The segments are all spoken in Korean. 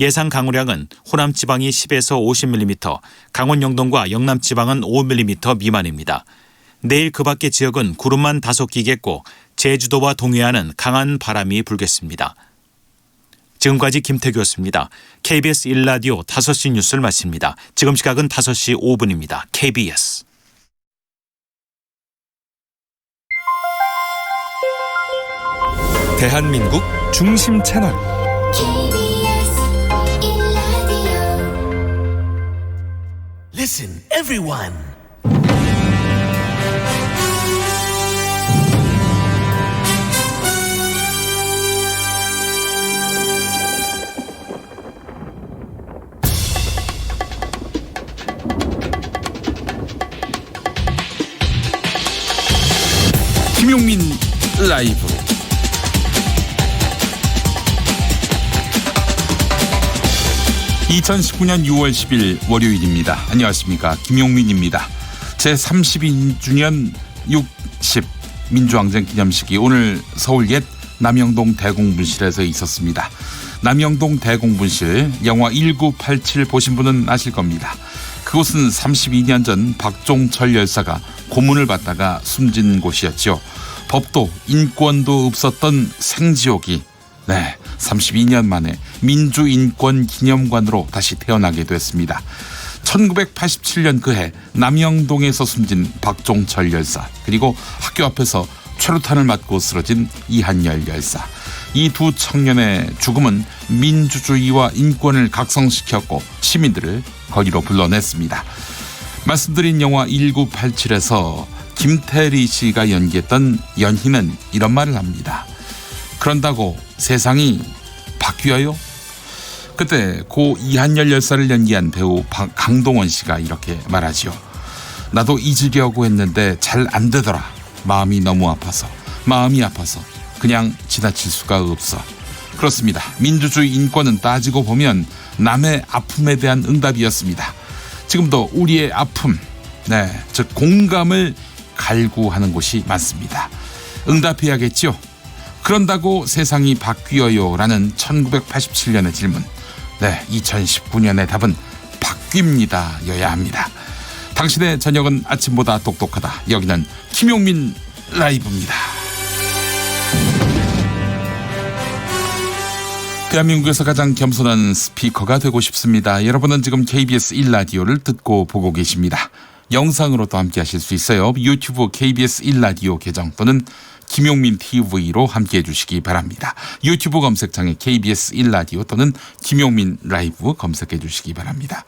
예상 강우량은 호남 지방이 10에서 50mm, 강원 영동과 영남 지방은 5mm 미만입니다. 내일 그 밖의 지역은 구름만 다소 끼겠고 제주도와 동해안은 강한 바람이 불겠습니다. 지금까지 김태규였습니다. KBS 1라디오 5시 뉴스를 마칩니다. 지금 시각은 5시 5분입니다. KBS. 대한민국 중심 채널 KBS 1라디오. Listen, everyone. 김용민 라이브. (2019년 6월 10일) 월요일입니다. 안녕하십니까, 김용민입니다. 제32주년 60 민주항쟁 기념식이 오늘 서울 옛 남영동 대공분실에서 있었습니다. 남영동 대공분실, 영화 1987 보신 분은 아실 겁니다. 그곳은 32년 전 박종철 열사가 고문을 받다가 숨진 곳이었죠. 법도 인권도 없었던 생지옥이 32년 만에 민주인권기념관으로 다시 태어나게 됐습니다. 1987년 그해 남영동에서 숨진 박종철 열사, 그리고 학교 앞에서 최루탄을 맞고 쓰러진 이한열 열사. 이 두 청년의 죽음은 민주주의와 인권을 각성시켰고 시민들을 거리로 불러냈습니다. 말씀드린 영화 1987에서 김태리 씨가 연기했던 연희는 이런 말을 합니다. 그런다고 세상이 바뀌어요? 그때 고 이한열 열사를 연기한 배우 강동원 씨가 이렇게 말하지요. 나도 잊으려고 했는데 잘 안 되더라. 마음이 아파서 그냥 지나칠 수가 없어. 그렇습니다. 민주주의 인권은 따지고 보면 남의 아픔에 대한 응답이었습니다. 지금도 우리의 아픔, 즉 공감을 갈구하는 곳이 많습니다. 응답해야겠죠. 그런다고 세상이 바뀌어요 라는 1987년의 질문, 2019년의 답은 바뀝니다 여야 합니다. 당신의 저녁은 아침보다 똑똑하다. 여기는 김용민 라이브입니다. 대한민국에서 가장 겸손한 스피커가 되고 싶습니다. 여러분은 지금 KBS 1라디오를 듣고 보고 계십니다. 영상으로도 함께 하실 수 있어요. 유튜브 KBS 1라디오 계정 또는 김용민 TV로 함께해 주시기 바랍니다. 유튜브 검색창에 KBS 1라디오 또는 김용민 라이브 검색해 주시기 바랍니다.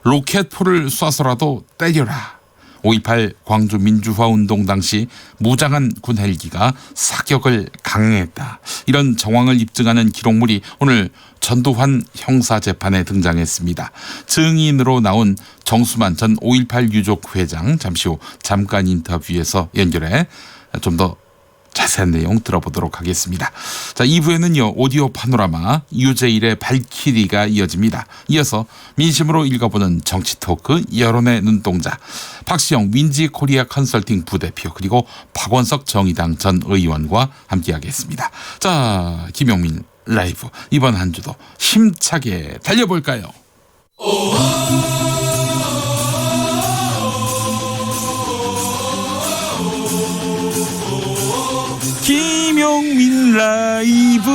로켓포를 쏴서라도 때려라. 5.28 광주 민주화운동 당시 무장한 군 헬기가 사격을 강행했다. 이런 정황을 입증하는 기록물이 오늘 전두환 형사재판에 등장했습니다. 증인으로 나온 정수만 전 5.18 유족 회장 잠시 후 잠깐 인터뷰에서 연결해 좀 더 자세한 내용 들어보도록 하겠습니다. 자, 2부에는요 오디오 파노라마 유재일의 발키리가 이어집니다. 이어서 민심으로 읽어보는 정치 토크 여론의 눈동자, 박시영 윈지코리아 컨설팅 부대표, 그리고 박원석 정의당 전 의원과 함께하겠습니다. 자, 김용민 라이브, 이번 한 주도 힘차게 달려볼까요? 김용민 라이브.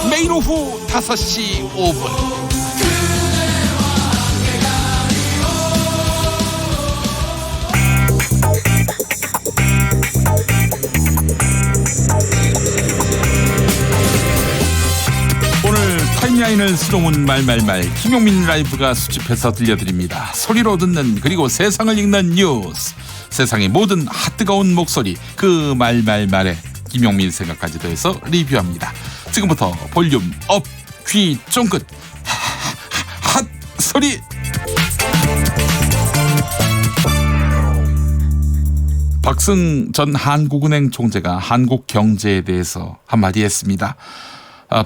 매일 오후 5시 5분 오늘 타임라인을 수놓은 말말말 김용민 라이브가 수집해서 들려드립니다. 소리로 듣는, 그리고 세상을 읽는 뉴스, 세상의 모든 핫뜨거운 목소리, 그 말말말에 김용민 생각까지 더해서 리뷰합니다. 지금부터 볼륨 업, 귀 쫑긋 핫 소리. 박승 전 한국은행 총재가 한국 경제에 대해서 한마디 했습니다.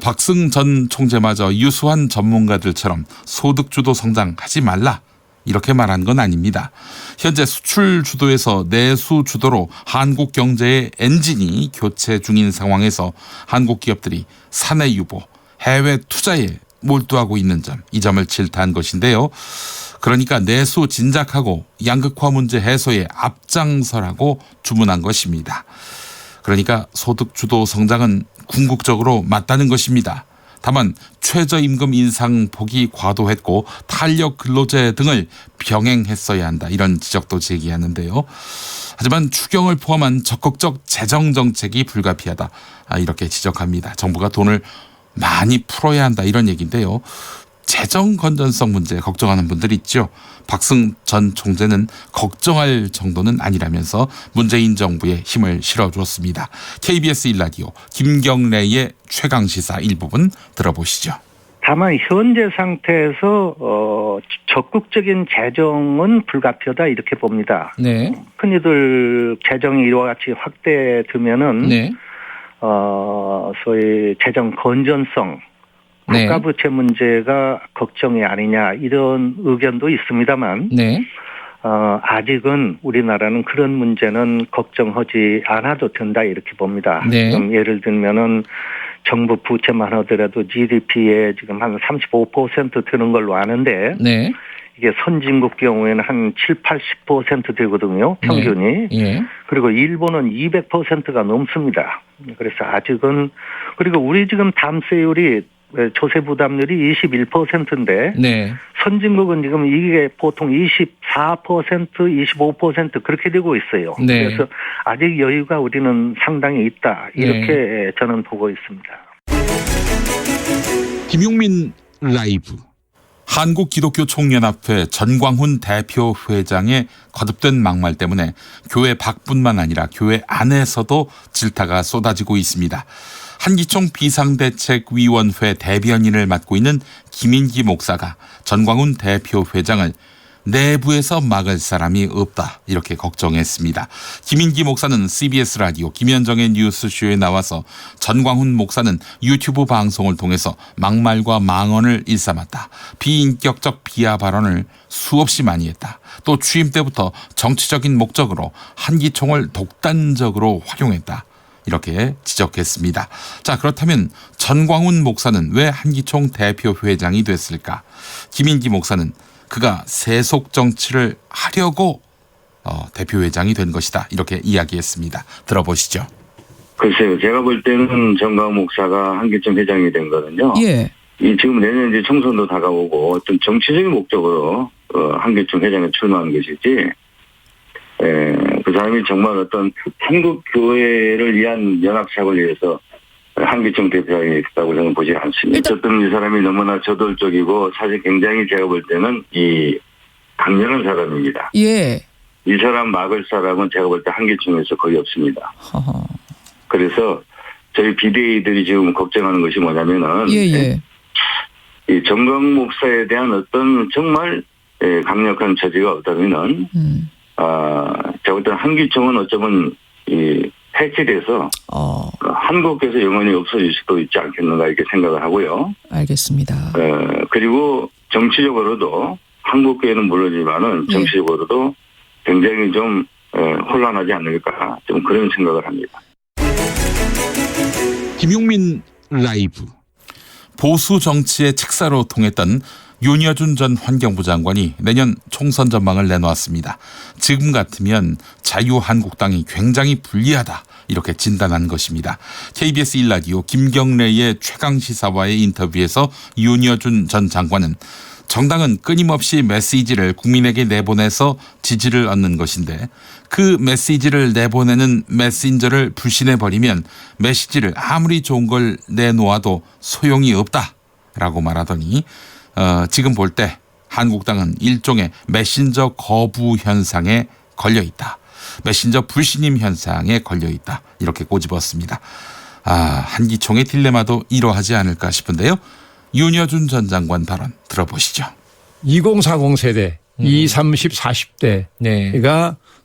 박승 전 총재마저 유수한 전문가들처럼 소득주도 성장하지 말라, 이렇게 말한 건 아닙니다. 현재 수출 주도에서 내수 주도로 한국 경제의 엔진이 교체 중인 상황에서 한국 기업들이 사내 유보, 해외 투자에 몰두하고 있는 점, 이 점을 질타한 것인데요. 그러니까 내수 진작하고 양극화 문제 해소에 앞장서라고 주문한 것입니다. 그러니까 소득 주도 성장은 궁극적으로 맞다는 것입니다. 다만 최저임금 인상 폭이 과도했고 탄력 근로제 등을 병행했어야 한다, 이런 지적도 제기하는데요. 하지만 추경을 포함한 적극적 재정 정책이 불가피하다, 이렇게 지적합니다. 정부가 돈을 많이 풀어야 한다, 이런 얘기인데요. 재정 건전성 문제 걱정하는 분들이 있죠. 박승 전 총재는 걱정할 정도는 아니라면서 문재인 정부에 힘을 실어주었습니다. KBS 1라디오 김경래의 최강시사 일부분 들어보시죠. 다만 현재 상태에서 적극적인 재정은 불가피하다, 이렇게 봅니다. 네. 흔히들 재정이 이와 같이 확대되면은 네. 소위 재정 건전성, 네. 국가부채 문제가 걱정이 아니냐, 이런 의견도 있습니다만 네. 아직은 우리나라는 그런 문제는 걱정하지 않아도 된다, 이렇게 봅니다. 네. 지금 예를 들면은 정부 부채만 하더라도 GDP에 지금 한 35% 되는 걸로 아는데 네. 이게 선진국 경우에는 한 7, 80% 되거든요, 평균이. 예. 그리고 일본은 200%가 넘습니다. 그래서 아직은, 그리고 우리 지금 담세율이, 조세 부담률이 21%인데 네. 선진국은 지금 이게 보통 24%, 25% 그렇게 되고 있어요. 네. 그래서 아직 여유가 우리는 상당히 있다, 이렇게 저는 보고 있습니다. 김용민 라이브. 한국기독교총연합회 전광훈 대표 회장의 거듭된 막말 때문에 교회 밖뿐만 아니라 교회 안에서도 질타가 쏟아지고 있습니다. 한기총 비상대책위원회 대변인을 맡고 있는 김인기 목사가 전광훈 대표 회장을 내부에서 막을 사람이 없다, 이렇게 걱정했습니다. 김인기 목사는 CBS 라디오 김현정의 뉴스쇼에 나와서 전광훈 목사는 유튜브 방송을 통해서 막말과 망언을 일삼았다, 비인격적 비하 발언을 수없이 많이 했다, 또 취임 때부터 정치적인 목적으로 한기총을 독단적으로 활용했다, 이렇게 지적했습니다. 자, 그렇다면 전광훈 목사는 왜 한기총 대표 회장이 됐을까? 김인기 목사는 그가 세속 정치를 하려고 대표회장이 된 것이다, 이렇게 이야기했습니다. 들어보시죠. 글쎄요, 제가 볼 때는 전광훈 목사가 한기총 회장이 된 거는요. 예. 이 지금 내년 이제 총선도 다가오고 어떤 정치적인 목적으로 한기총 회장에 출마한 것이지. 그 사람이 정말 어떤 한국 교회를 위한 연합착을 위해서 한기총 대표가 있다고 저는 보지 않습니다. 어쨌든 이 사람이 너무나 저돌적이고 사실 굉장히 제가 볼 때는 이 강렬한 사람입니다. 예. 이 사람 막을 사람은 제가 볼 때 한기총에서 거의 없습니다. 허허. 그래서 저희 비대위들이 지금 걱정하는 것이 뭐냐면은 예. 이 전광훈 목사에 대한 어떤 정말 강력한 처지가 없다면은 제가 볼 때는 한기총은 어쩌면 이 해체돼서 한국에서 영원히 없어질 수도 있지 않겠는가, 이렇게 생각을 하고요. 알겠습니다. 그리고 정치적으로도 한국교회는 물론이지만은 정치적으로도 굉장히 좀 혼란하지 않을까, 좀 그런 생각을 합니다. 김용민 라이브. 보수 정치의 책사로 통했던 윤여준 전 환경부 장관이 내년 총선 전망을 내놓았습니다. 지금 같으면 자유한국당이 굉장히 불리하다, 이렇게 진단한 것입니다. KBS 1라디오 김경래의 최강시사와의 인터뷰에서 윤여준 전 장관은 정당은 끊임없이 메시지를 국민에게 내보내서 지지를 얻는 것인데 그 메시지를 내보내는 메신저를 불신해버리면 메시지를 아무리 좋은 걸 내놓아도 소용이 없다라고 말하더니 지금 볼 때 한국당은 일종의 메신저 거부 현상에 걸려있다, 메신저 불신임 현상에 걸려있다, 이렇게 꼬집었습니다. 한기총의 딜레마도 이러하지 않을까 싶은데요. 윤여준 전 장관 발언 들어보시죠. 2040 세대, 20, 30, 40대가 네.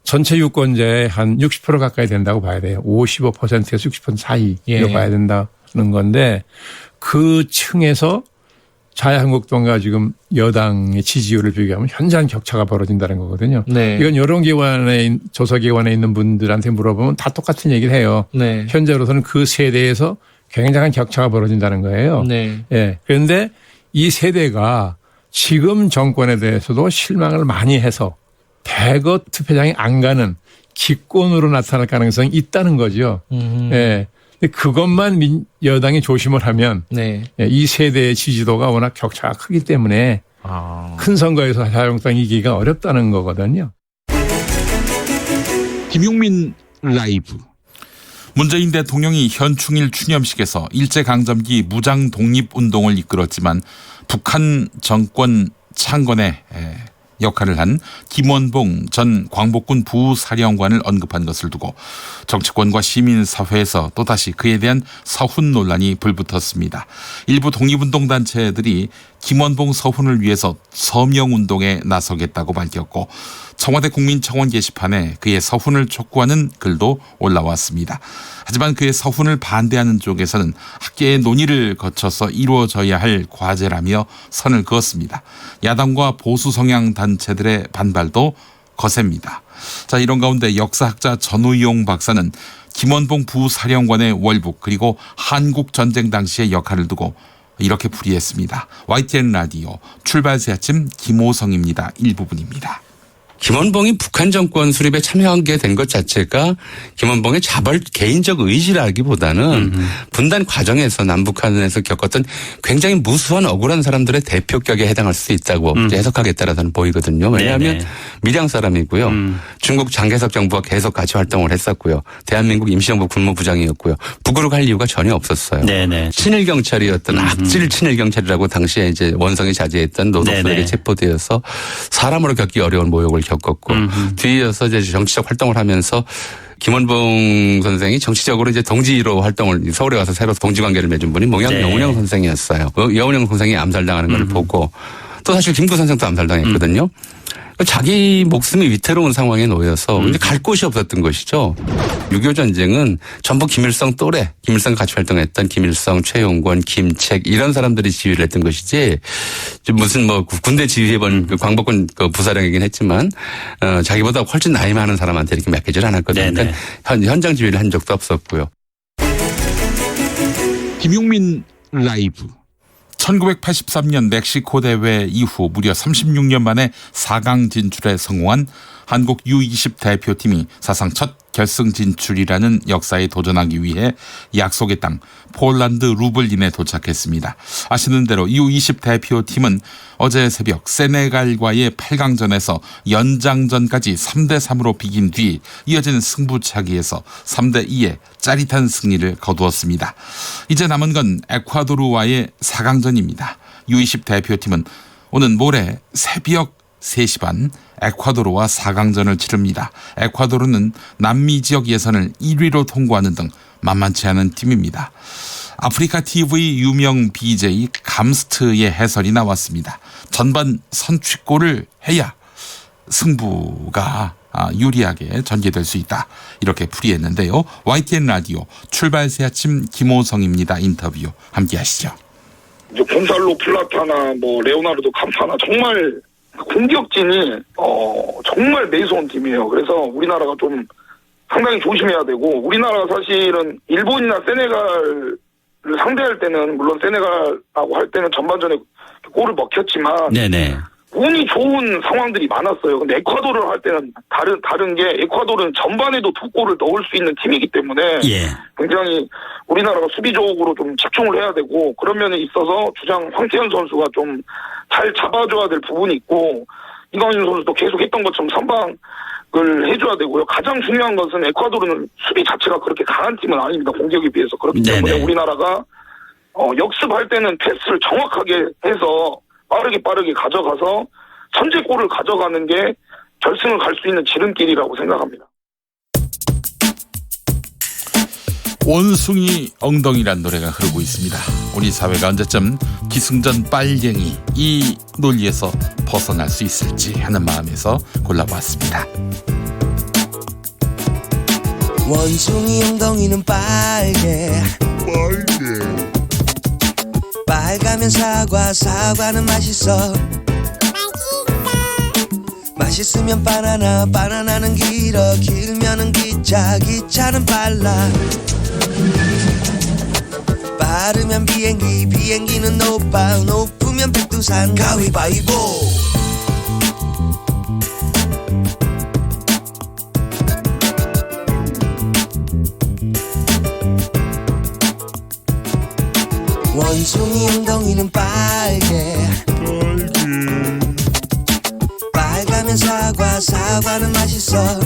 전체 유권자의 한 60% 가까이 된다고 봐야 돼요. 55%에서 60% 사이로 예. 봐야 된다는 건데 그 층에서 자유한국당과 지금 여당의 지지율을 비교하면 현저한 격차가 벌어진다는 거거든요. 네. 이건 여론기관에 조사기관에 있는 분들한테 물어보면 다 똑같은 얘기를 해요. 네. 현재로서는 그 세대에서 굉장한 격차가 벌어진다는 거예요. 네. 예. 그런데 이 세대가 지금 정권에 대해서도 실망을 많이 해서 대거 투표장에 안 가는 기권으로 나타날 가능성이 있다는 거죠. 예. 근데 그것만 여당이 조심을 하면 네. 이 세대의 지지도가 워낙 격차가 크기 때문에 큰 선거에서 자유한국당 이기기가 어렵다는 거거든요. 김용민 라이브. 문재인 대통령이 현충일 추념식에서 일제강점기 무장 독립운동을 이끌었지만 북한 정권 창건에 역할을 한 김원봉 전 광복군 부사령관을 언급한 것을 두고 정치권과 시민사회에서 또다시 그에 대한 서훈 논란이 불붙었습니다. 일부 독립운동단체들이 김원봉 서훈을 위해서 서명운동에 나서겠다고 밝혔고 청와대 국민청원 게시판에 그의 서훈을 촉구하는 글도 올라왔습니다. 하지만 그의 서훈을 반대하는 쪽에서는 학계의 논의를 거쳐서 이루어져야 할 과제라며 선을 그었습니다. 야당과 보수 성향 단체들의 반발도 거셉니다. 자, 이런 가운데 역사학자 전우용 박사는 김원봉 부사령관의 월북 그리고 한국전쟁 당시의 역할을 두고 이렇게 풀이했습니다. YTN 라디오 출발새 아침 김호성입니다. 일부분입니다. 김원봉이 북한 정권 수립에 참여하게 된 것 자체가 김원봉의 자발 개인적 의지라기보다는 분단 과정에서 남북한에서 겪었던 굉장히 무수한 억울한 사람들의 대표격에 해당할 수 있다고 해석하겠다라는 보이거든요. 왜냐하면 밀양 사람이고요. 중국 장개석 정부와 계속 같이 활동을 했었고요. 대한민국 임시정부 군무부장이었고요. 북으로 갈 이유가 전혀 없었어요. 네네. 친일 경찰이었던 악질 친일 경찰이라고 당시에 이제 원성이 자제했던 노동자에게 체포되어서 사람으로 겪기 어려운 모욕을 겪었고 뒤이어서 이제 정치적 활동을 하면서 김원봉 선생이 정치적으로 이제 동지로 활동을 서울에 와서 새로 동지 관계를 맺은 분이 여운형 선생이었어요. 여운형 선생이 암살당하는 걸 보고 또 사실 김구 선생도 암살당했거든요. 자기 목숨이 위태로운 상황에 놓여서 이제 갈 곳이 없었던 것이죠. 6.25 전쟁은 전부 김일성 또래, 김일성 같이 활동했던 김일성, 최용권, 김책 이런 사람들이 지휘를 했던 것이지 무슨 뭐 군대 지휘해본 광복군 부사령이긴 했지만 자기보다 훨씬 나이 많은 사람한테 이렇게 맡기질 않았거든요. 그러니까 현장 지휘를 한 적도 없었고요. 김용민 라이브. 1983년 멕시코 대회 이후 무려 36년 만에 4강 진출에 성공한 한국 U20 대표팀이 사상 첫 결승 진출이라는 역사에 도전하기 위해 약속의 땅 폴란드 루블린에 도착했습니다. 아시는 대로 U20 대표팀은 어제 새벽 세네갈과의 8강전에서 연장전까지 3대3으로 비긴 뒤 이어진 승부차기에서 3대2의 짜릿한 승리를 거두었습니다. 이제 남은 건 에콰도르와의 4강전입니다. U20 대표팀은 오는 모레 새벽 3시 반 에콰도르와 4강전을 치릅니다. 에콰도르는 남미 지역 예선을 1위로 통과하는 등 만만치 않은 팀입니다. 아프리카 TV 유명 BJ 감스트의 해설이 나왔습니다. 전반 선취골을 해야 승부가 유리하게 전개될 수 있다. 이렇게 풀이했는데요. YTN 라디오 출발새 아침 김호성입니다. 인터뷰 함께 하시죠. 이제 곤살로 플라타나 뭐 레오나르도 캄파나 정말 공격진이 정말 매서운 팀이에요. 그래서 우리나라가 좀 상당히 조심해야 되고 우리나라가 사실은 일본이나 세네갈을 상대할 때는 물론 세네갈하고 할 때는 전반전에 골을 먹혔지만 운이 좋은 상황들이 많았어요. 근데 에콰도르를 할 때는 다른 게 에콰도르는 전반에도 2골을 넣을 수 있는 팀이기 때문에 굉장히 우리나라가 수비적으로 좀 집중을 해야 되고 그런 면에 있어서 주장 황태현 선수가 좀 잘 잡아줘야 될 부분이 있고 이강인 선수도 계속 했던 것처럼 선방을 해줘야 되고요. 가장 중요한 것은 에콰도르는 수비 자체가 그렇게 강한 팀은 아닙니다. 공격에 비해서. 그렇기 때문에 우리나라가 역습할 때는 패스를 정확하게 해서 빠르게 가져가서 선제골을 가져가는 게 결승을 갈 수 있는 지름길이라고 생각합니다. 원숭이 엉덩이란 노래가 흐르고 있습니다. 우리 사회가 언제쯤 기승전 빨갱이 이 논리에서 벗어날 수 있을지 하는 마음에서 골라보았습니다. 원숭이 엉덩이는 빨개 빨간 빨가면 사과, 사과는 맛있어. 맛있으면 바나나, 바나나는 길어. 길면은 기차, 기차는 빨라. 빠르면 비행기, 비행기는 높아. 높으면 백두산, 가위바위보. 원숭이 엉덩이는 빨개. 빨가면 사과, 사과는 맛있어.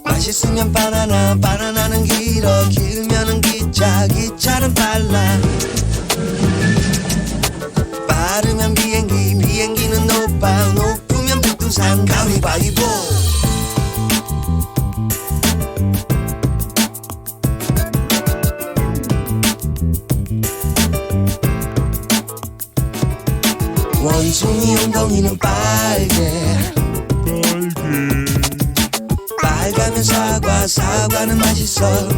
맛있으면 바나나, 바나나는 길어. 길면은 기차, 기차는 빨라. 빠르면 비행기, 비행기는 높아. 높으면 백두산, 가위바위보. 원숭이 엉덩이는 빨개. 빨가면 사과, 사과는 맛있어.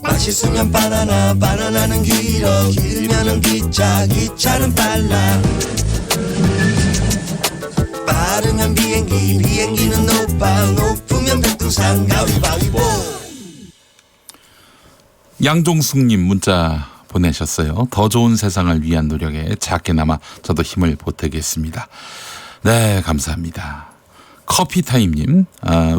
맛있으면 바나나, 바나나는 길어. 길면은 기차, 기차는 빨라. 빠르면 비행기, 비행기는 높아. 높으면 백두산, 가위바위보. 양종숙님 문자 보내셨어요. 더 좋은 세상을 위한 노력에 작게나마 저도 힘을 보태겠습니다. 네, 감사합니다. 커피타임님,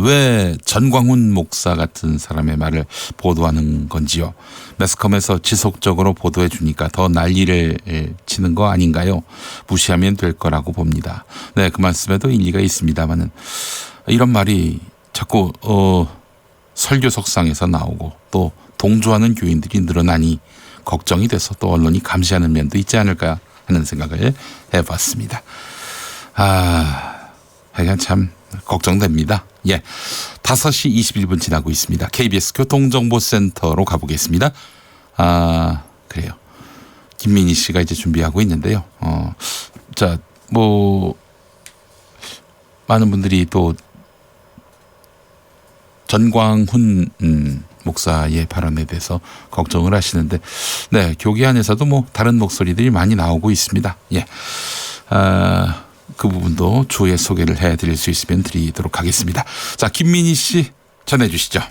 왜 전광훈 목사 같은 사람의 말을 보도하는 건지요. 매스컴에서 지속적으로 보도해 주니까 더 난리를 치는 거 아닌가요? 무시하면 될 거라고 봅니다. 네, 그 말씀에도 일리가 있습니다만은 이런 말이 자꾸 설교석상에서 나오고 또 동조하는 교인들이 늘어나니 걱정이 돼서 또 언론이 감시하는 면도 있지 않을까 하는 생각을 해봤습니다. 하여간 참 걱정됩니다. 예, 5시 21분 지나고 있습니다. KBS 교통정보센터로 가보겠습니다. 그래요. 김민희 씨가 이제 준비하고 있는데요. 자, 많은 분들이 또 전광훈 목사의 발언에 대해서 걱정을 하시는데, 네, 교계 안에서도 다른 목소리들이 많이 나오고 있습니다. 예. 그 부분도 추후에 소개를 해드릴 수 있으면 드리도록 하겠습니다. 자, 김민희 씨 전해주시죠.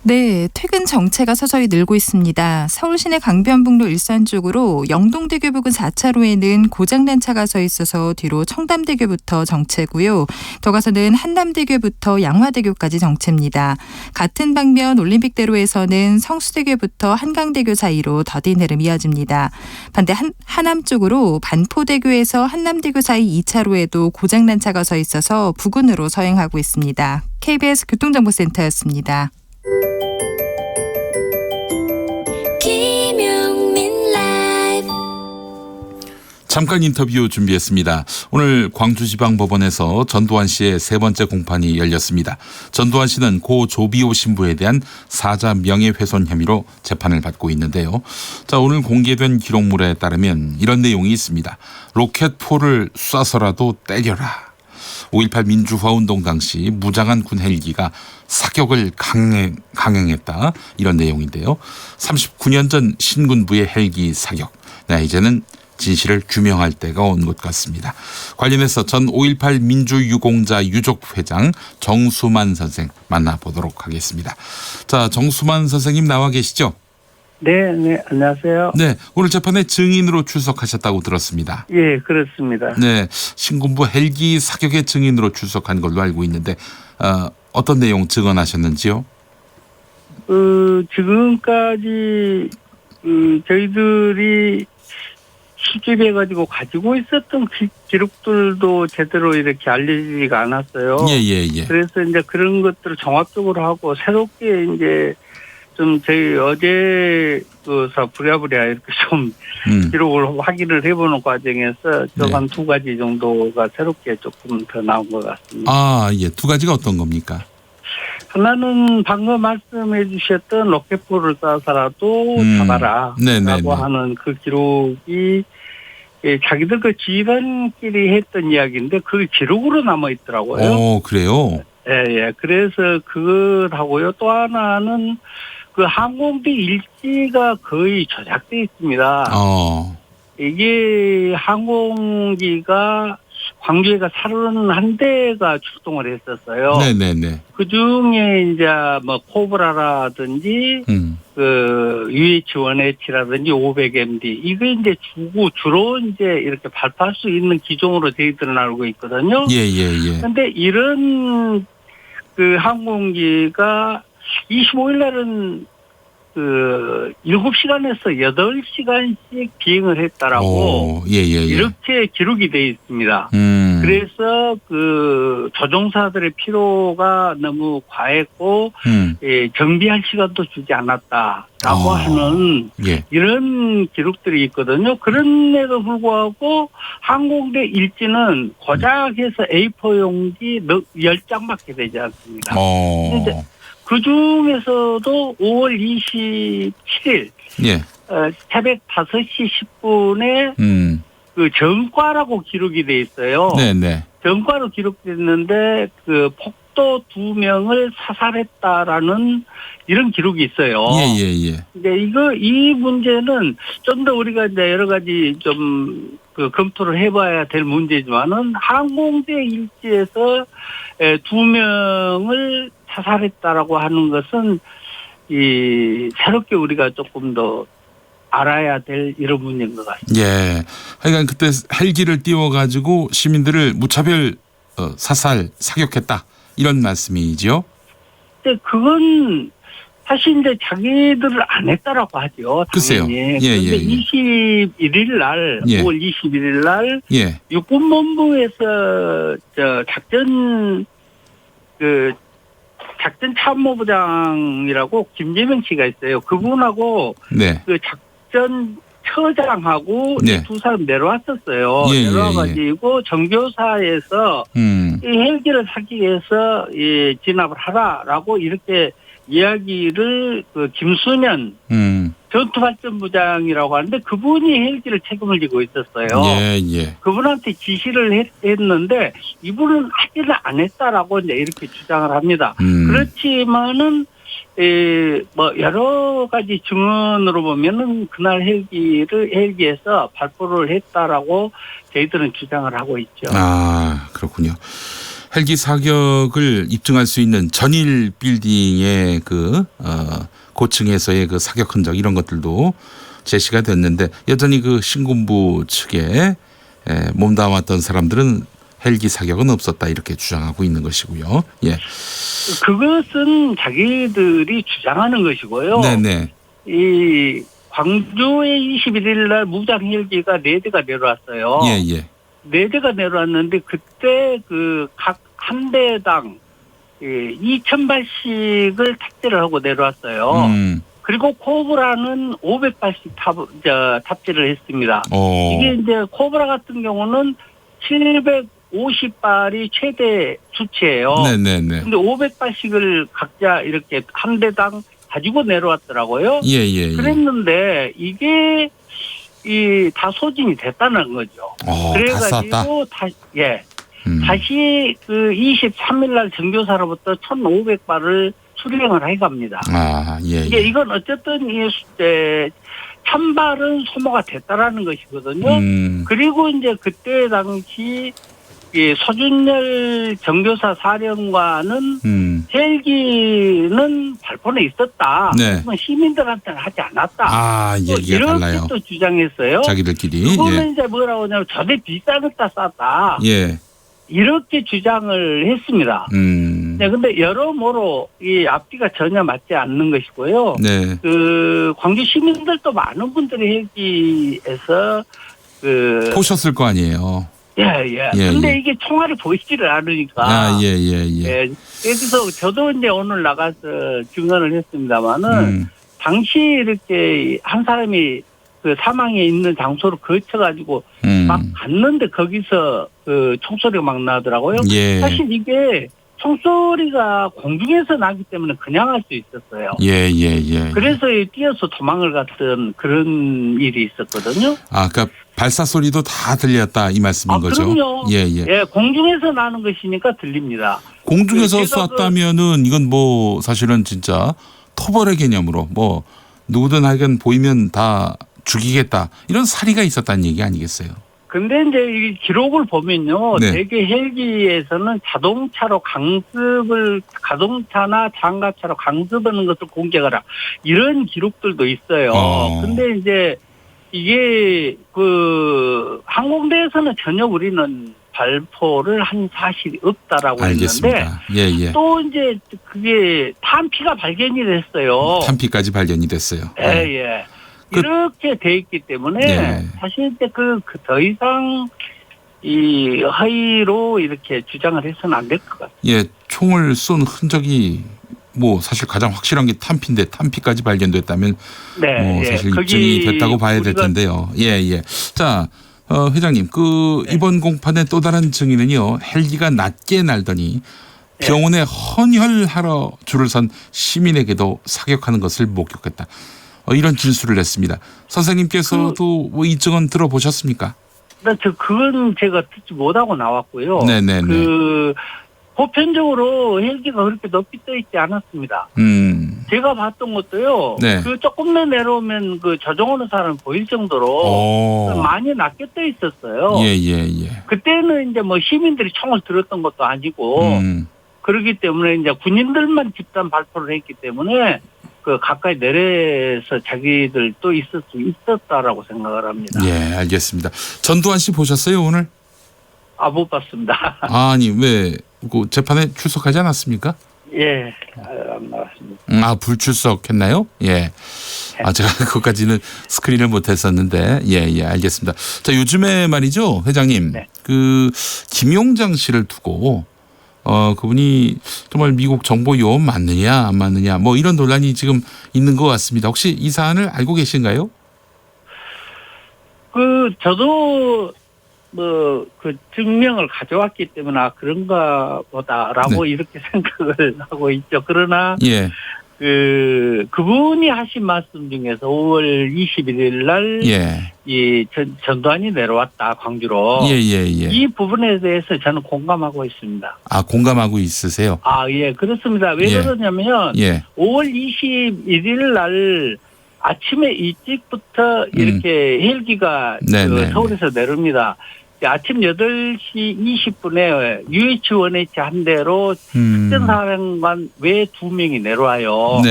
네, 퇴근 정체가 서서히 늘고 있습니다. 서울 시내 강변북로 일산 쪽으로 영동대교 부근 4차로에는 고장난 차가 서 있어서 뒤로 청담대교부터 정체고요. 더 가서는 한남대교부터 양화대교까지 정체입니다. 같은 방면 올림픽대로에서는 성수대교부터 한강대교 사이로 더딘 흐름 이어집니다. 반대 하남 쪽으로 반포대교에서 한남대교 사이 2차로에도 고장난 차가 서 있어서 부근으로 서행하고 있습니다. KBS 교통정보센터였습니다. 김용민 라이브. 잠깐 인터뷰 준비했습니다. 오늘 광주지방법원에서 전두환 씨의 세 번째 공판이 열렸습니다. 전두환 씨는 고 조비오 신부에 대한 사자 명예훼손 혐의로 재판을 받고 있는데요. 자, 오늘 공개된 기록물에 따르면 이런 내용이 있습니다. 로켓포를 쏴서라도 때려라. 5.18 민주화운동 당시 무장한 군 헬기가 사격을 강행했다. 이런 내용인데요. 39년 전 신군부의 헬기 사격. 네, 이제는 진실을 규명할 때가 온 것 같습니다. 관련해서 전 5.18 민주유공자 유족회장 정수만 선생 만나보도록 하겠습니다. 자, 정수만 선생님 나와 계시죠? 네, 안녕하세요. 네, 오늘 재판에 증인으로 출석하셨다고 들었습니다. 예, 그렇습니다. 네, 신군부 헬기 사격의 증인으로 출석한 걸로 알고 있는데 어떤 내용 증언하셨는지요? 지금까지 저희들이 수집해가지고 가지고 있었던 기록들도 제대로 이렇게 알려지지가 않았어요. 예. 그래서 이제 그런 것들을 종합적으로 하고 새롭게 이제 좀 저희 어제 부랴부랴 이렇게 좀 기록을 확인을 해보는 과정에서 좀 한 2가지 정도가 새롭게 조금 더 나온 것 같습니다. 예. 2가지가 어떤 겁니까? 하나는 방금 말씀해 주셨던 로켓포를 쏴서라도 잡아라 라고 하는 그 기록이 자기들 그 지휘관끼리 했던 이야기인데 그게 기록으로 남아 있더라고요. 그래요? 예. 그래서 그걸 하고요. 또 하나는 그 항공기 일지가 거의 조작돼 있습니다. 이게 항공기가 광주에가 31대가 출동을 했었어요. 네네네. 그 중에 이제 뭐 코브라라든지 그 UH-1H라든지 500MD 이게 이제 주로 이제 이렇게 발사할 수 있는 기종으로 저희들은 알고 있거든요. 예예예. 근데 이런 그 항공기가 25일 날은 그 7시간에서 8시간씩 비행을 했다라고 이렇게 기록이 돼 있습니다. 그래서 그 조종사들의 피로가 너무 과했고 정비할 시간도 주지 않았다라고 하는 이런 기록들이 있거든요. 그런데도 불구하고 항공대 일지는 고작해서 A4 용지 10장밖에 되지 않습니다. 근데 그 중에서도 5월 27일 새벽 5시 10분에 그 전과라고 기록이 돼 있어요. 네네. 전과로 기록됐는데 그 폭도 2명을 사살했다라는 이런 기록이 있어요. 예예예. 근데 이 문제는 좀 더 우리가 이제 여러 가지 좀 그 검토를 해봐야 될 문제지만은 항공대 일지에서 2명을 사살했다라고 하는 것은 새롭게 우리가 조금 더 알아야 될 이런 문제인 것 같습니다. 예. 하여간 그때 헬기를 띄워가지고 시민들을 무차별 사살, 사격했다. 이런 말씀이지요? 근데 그건 사실 이제 자기들을 안 했다라고 하죠. 글쎄요. 그런데 21일 날, 5월 21일 날 육군본부에서 작전 참모부장이라고 김재명 씨가 있어요. 그분하고 그 작전 처장하고 두 사람 내려왔었어요. 내려와가지고 정교사에서 이 헬기를 사기 위해서 진압을 하라라고 이렇게 이야기를 그 김수년 전투발전부장이라고 하는데 그분이 헬기를 책임을 지고 있었어요. 그분한테 지시를 했는데 이분은 하기를 안 했다라고 이제 이렇게 주장을 합니다. 그렇지만은 뭐 여러 가지 증언으로 보면은 그날 헬기에서 발포를 했다라고 저희들은 주장을 하고 있죠. 아, 그렇군요. 헬기 사격을 입증할 수 있는 전일 빌딩의 고층에서의 그 사격 흔적 이런 것들도 제시가 됐는데 여전히 그 신군부 측에 몸담았던 사람들은 헬기 사격은 없었다 이렇게 주장하고 있는 것이고요. 그것은 자기들이 주장하는 것이고요. 네네. 이 광주에 21일 날 무장 헬기가 4대가 내려왔어요. 4대가 내려왔는데 그때 그 각 한 대당 2,000발씩을 탑재를 하고 내려왔어요. 그리고 코브라는 500발씩 탑재를 했습니다. 이게 이제 코브라 같은 경우는 750발이 최대 수치예요. 네네네. 근데 500발씩을 각자 이렇게 한 대당 가지고 내려왔더라고요. 그랬는데 이게 다 소진이 됐다는 거죠. 그래가지고 다시 그 23일 날 정교사로부터 1,500발을 수령을 해갑니다. 이건 어쨌든 1,000발은 소모가 됐다라는 것이거든요. 그리고 이제 그때 당시 소준열 정교사 사령관은 헬기는 발포는 있었다. 시민들한테는 하지 않았다. 얘기가 이렇게 달라요. 또 주장했어요. 자기들끼리. 그거는 이제 뭐라고 하냐면 저대 비싸겠다 쌌다. 이렇게 주장을 했습니다. 근데 여러모로 이 앞뒤가 전혀 맞지 않는 것이고요. 그 광주 시민들도 많은 분들이 헬기에서 보셨을 거 아니에요. 근데 이게 총알이 보이지를 않으니까. 그래서 저도 이제 오늘 나가서 증언을 했습니다만은 당시 이렇게 한 사람이 그 사망에 있는 장소를 거쳐가지고 막 갔는데 거기서 그 총소리가 막 나더라고요. 사실 이게 총소리가 공중에서 나기 때문에 그냥 할 수 있었어요. 그래서 뛰어서 도망을 갔던 그런 일이 있었거든요. 그러니까 발사 소리도 다 들렸다 이 말씀인 거죠? 그럼요. 공중에서 나는 것이니까 들립니다. 공중에서 쐈다면은 이건 뭐 사실은 진짜 토벌의 개념으로 뭐 누구든 하여간 보이면 다 죽이겠다 이런 사리가 있었다는 얘기 아니겠어요? 근데 이제 이 기록을 보면요. 네. 대개 헬기에서는 자동차나 장갑차로 강습하는 것을 공개하라. 이런 기록들도 있어요. 근데 이제 이게 항공대에서는 전혀 우리는 발포를 한 사실이 없다라고 알겠습니다. 했는데 예. 또 이제 그게 탄피가 발견이 됐어요. 탄피까지 발견이 됐어요. 예. 이렇게 돼 있기 때문에 사실 이제 더 이상 이 허위로 이렇게 주장을 해서는 안 될 것 같아요. 예, 총을 쏜 흔적이 뭐 사실 가장 확실한 게 탄피인데 탄피까지 발견됐다면 사실 입증이 됐다고 봐야 될 텐데요. 예. 자, 회장님, 이번 공판의 또 다른 증인은요, 헬기가 낮게 날더니 병원에 헌혈하러 줄을 선 시민에게도 사격하는 것을 목격했다. 이런 진술을 냈습니다. 선생님께서도 이 증언 들어보셨습니까? 그건 제가 듣지 못하고 나왔고요. 네네네. 보편적으로 헬기가 그렇게 높이 떠 있지 않았습니다. 제가 봤던 것도요. 네. 조금만 내려오면 저정오는 사람 보일 정도로 많이 낮게 떠 있었어요. 예. 그때는 이제 뭐 시민들이 총을 들었던 것도 아니고 그렇기 때문에 이제 군인들만 집단 발포를 했기 때문에 가까이 내려서 자기들도 있을 수 있었다라고 생각을 합니다. 예, 알겠습니다. 전두환 씨 보셨어요 오늘? 못 봤습니다. 아니 왜 재판에 출석하지 않았습니까? 예, 안 나왔습니다. 불출석했나요? 예. 제가 그것까지는 스크린을 못했었는데 예, 알겠습니다. 자, 요즘에 말이죠, 회장님. 김용장 씨를 두고 그분이 정말 미국 정보 요원 맞느냐 안 맞느냐 뭐 이런 논란이 지금 있는 것 같습니다. 혹시 이 사안을 알고 계신가요? 저도 증명을 가져왔기 때문에 그런가 보다라고 이렇게 생각을 하고 있죠. 그러나 그분이 하신 말씀 중에서 5월 21일 날 이 전두환이 내려왔다 광주로. 이 부분에 대해서 저는 공감하고 있습니다. 공감하고 있으세요? 예, 그렇습니다. 왜 그러냐면 5월 21일 날 아침에 일찍부터 이렇게 헬기가 서울에서 내립니다. 아침 8시 20분에 UH-1H 한 대로 특전사령관 외 2명이 내려와요.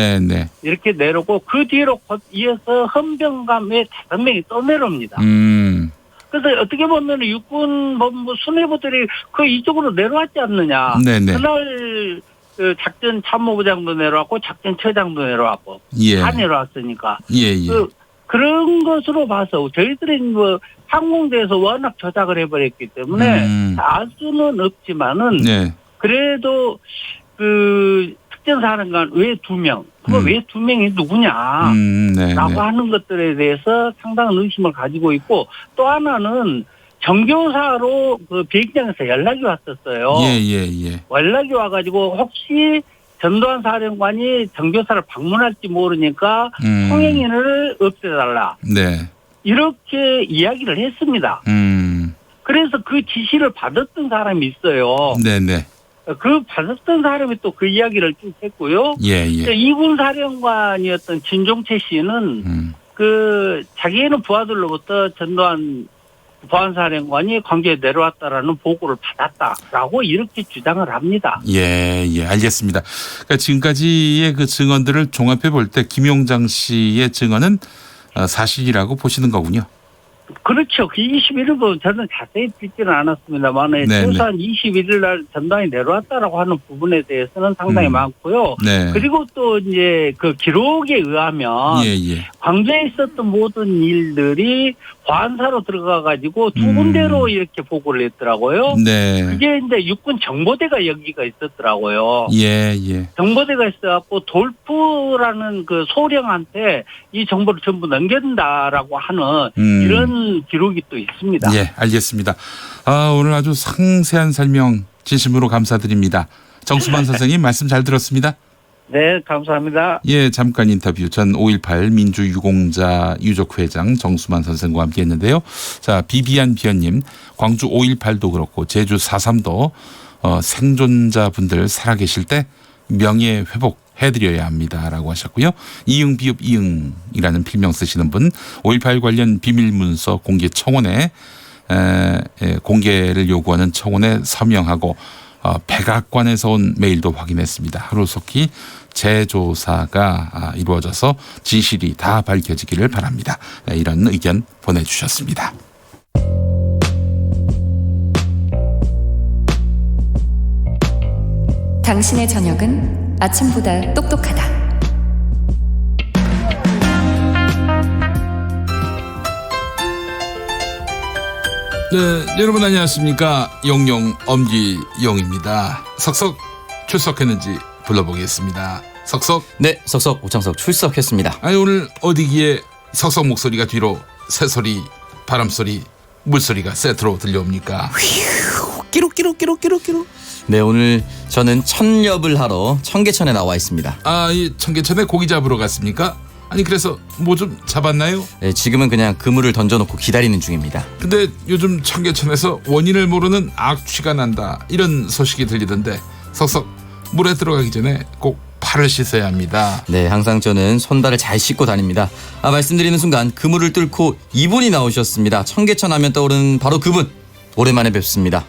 이렇게 내려오고 그 뒤로 이어서 헌병감 외 5명이 또 내려옵니다. 그래서 어떻게 보면 육군본부 수뇌부들이 이쪽으로 내려왔지 않느냐. 그날 작전 참모부장도 내려왔고 작전처장도 내려왔고 다 내려왔으니까. 그런 것으로 봐서 저희들이 항공대에서 워낙 조작을 해버렸기 때문에 알 수는 없지만은 그래도 특전사령관 외 2명, 외 2명이 누구냐 라고 하는 것들에 대해서 상당한 의심을 가지고 있고 또 하나는 정교사로 비행장에서 연락이 왔었어요. 연락이 와가지고 혹시 전두환 사령관이 정교사를 방문할지 모르니까 통행인을 없애달라. 이렇게 이야기를 했습니다. 그래서 그 지시를 받았던 사람이 있어요. 그 받았던 사람이 또 그 이야기를 쭉 했고요. 이군 사령관이었던 진종채 씨는 자기는 부하들로부터 전두환 보안사령관이 광주에 내려왔다라는 보고를 받았다라고 이렇게 주장을 합니다. 알겠습니다. 그러니까 지금까지의 그 증언들을 종합해 볼 때 김용장 씨의 증언은 사실이라고 보시는 거군요. 그렇죠. 그 21일도 저는 자세히 듣지는 않았습니다만 최소한 21일 날 전두환이 내려왔다라고 하는 부분에 대해서는 상당히 많고요. 그리고 또 이제 그 기록에 의하면 광주에 있었던 모든 일들이 관사로 들어가가지고 2군데로 이렇게 보고를 했더라고요. 그게 이제 육군 정보대가 여기가 있었더라고요. 정보대가 있어갖고 돌프라는 그 소령한테 이 정보를 전부 넘긴다라고 하는 이런 기록이 또 있습니다. 알겠습니다. 오늘 아주 상세한 설명 진심으로 감사드립니다. 정수만 선생님 말씀 잘 들었습니다. 네, 감사합니다. 잠깐 인터뷰 전 5.18 민주유공자 유족회장 정수만 선생과 함께 했는데요. 자, 비비안 비언님, 광주 5.18도 그렇고 제주 4.3도 생존자분들 살아계실 때 명예 회복 해드려야 합니다라고 하셨고요. 이응 비읍 이응이라는 필명 쓰시는 분 5.18 관련 비밀문서 공개 청원에 공개를 요구하는 청원에 서명하고 백악관에서 온 메일도 확인했습니다. 하루속히 재조사가 이루어져서 진실이 다 밝혀지기를 바랍니다. 이런 의견 보내주셨습니다. 당신의 저녁은 아침보다 똑똑하다. 네, 여러분 안녕하십니까. 용용 엄지용입니다. 석석 출석했는지 불러보겠습니다. 석석. 네, 석석 오창석 출석했습니다. 아니 오늘 어디기에 석석 목소리가 뒤로 새소리, 바람소리, 물소리가 세트로 들려옵니까? 끼룩끼룩끼룩끼룩끼룩. 네, 오늘 저는 천렵을 하러 청계천에 나와 있습니다. 아, 이 청계천에 고기 잡으러 갔습니까? 아니 그래서 뭐 좀 잡았나요? 네, 지금은 그냥 그물을 던져놓고 기다리는 중입니다. 근데 요즘 청계천에서 원인을 모르는 악취가 난다 이런 소식이 들리던데 석석 물에 들어가기 전에 꼭 팔을 씻어야 합니다. 네, 항상 저는 손발을 잘 씻고 다닙니다. 말씀드리는 순간 그물을 뚫고 이분이 나오셨습니다. 청계천 하면 떠오르는 바로 그분. 오랜만에 뵙습니다.